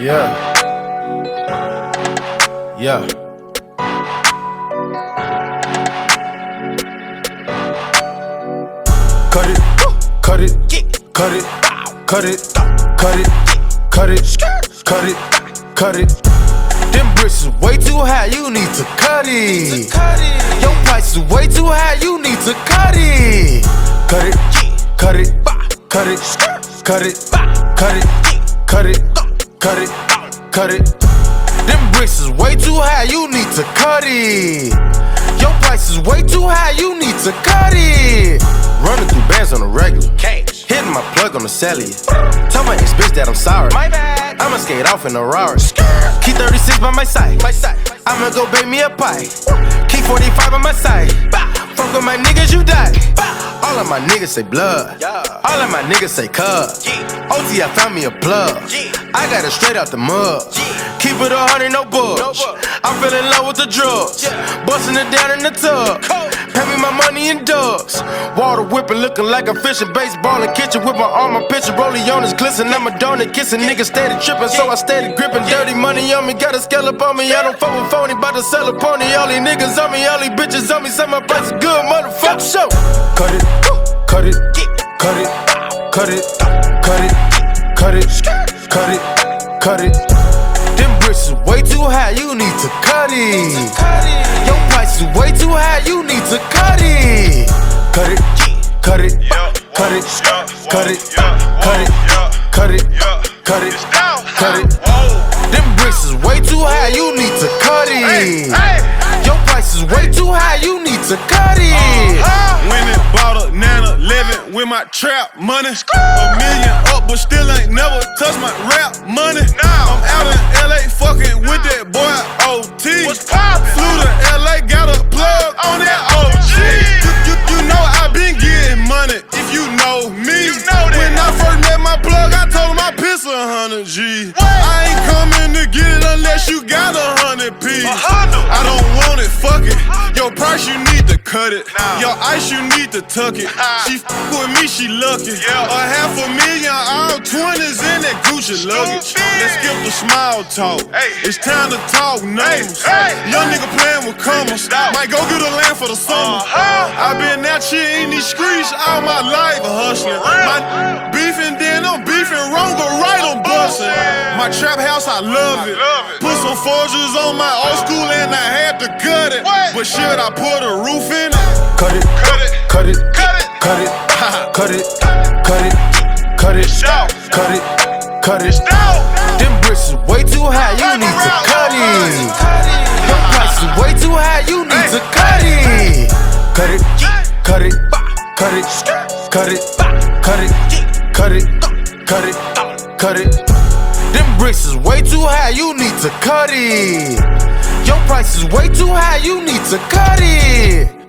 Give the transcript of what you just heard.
Yeah. Yeah. Cut it, cut it, cut it, cut it, cut it, cut it, cut it, cut it. Them bricks is way too high, you need to cut it. Your price is way too high, you need to cut it. Cut it, cut it, cut it, cut it, cut it, cut it, cut it, cut it. Them bricks is way too high, you need to cut it. Your price is way too high, you need to cut it. Running through bands on a regular. Hitting my plug on the cellular. Tell my ex-bitch that I'm sorry. My bad. I'ma skate off in a Rari. Keep 36 by my side. I'ma go bake me a pie. Keep 45 on my side. Fuck with my niggas, you die. All of my niggas say blood. All of my niggas say cub. OT, I found me a plug. I got it straight out the mud. Keep it 100, no budge. I'm feeling low with the drugs. Busting it down in the tub. Pay me my money in dubs. Water whipping, looking like I'm fishing. Baseball in kitchen with my arm, my pitcher. Rollie on his glisten. I'm a donut kissing. Niggas steady tripping, so I steady gripping. Dirty money on me, got a scallop on me. I don't fuck with phony, bout to sell a pony. All these niggas on me, all these bitches on me. Say my price is good, motherfucker. So cut it, cut it, cut it, cut it, cut it, cut it, cut it, cut it. Them bricks is way too high, you need to cut it. Your price is way too high, you need to cut it. Cut it, cut it, cut it, cut it, cut it, cut it, cut it, cut it. Them bricks is way too high, you need to cut it. Your price is way too high, you need to cut it. When it bought a 911 with my trap money. A million up, but still ain't never touched my rap money. I'm out in LA fucking with that boy OT. Flew to LA, got a plug on that OG. You know I been getting money if you know me. When I first met my plug, I told him I piss 100 G. I ain't coming to get it unless you got 100 P. I don't want it, fuck it. Your price, you need to cut it. Your ice, you need to tuck it. She with me, she lucky. $500,000, all 20s in that Gucci luggage. Let's skip the small talk. It's time to talk numbers. Young nigga playing with commas. Might go get a land for the summer. I been out here in these streets all my life hustling. My beefin', then I'm beefin', wrong or right, I'm bustin'. My trap house, I love it. Put some Forgis on my old school and I had to gut it. But should I put a roof in it? Cut it, cut it, cut it, cut it, cut it, cut it, cut it, cut it, cut it. Them bricks is way too high, you need to cut it. Your price is way too high, you need to cut it. Cut it, cut it, cut it, cut it, cut it, cut it, cut it, cut it. Them bricks is way too high, you need to cut it. Your price is way too high, you need to cut it.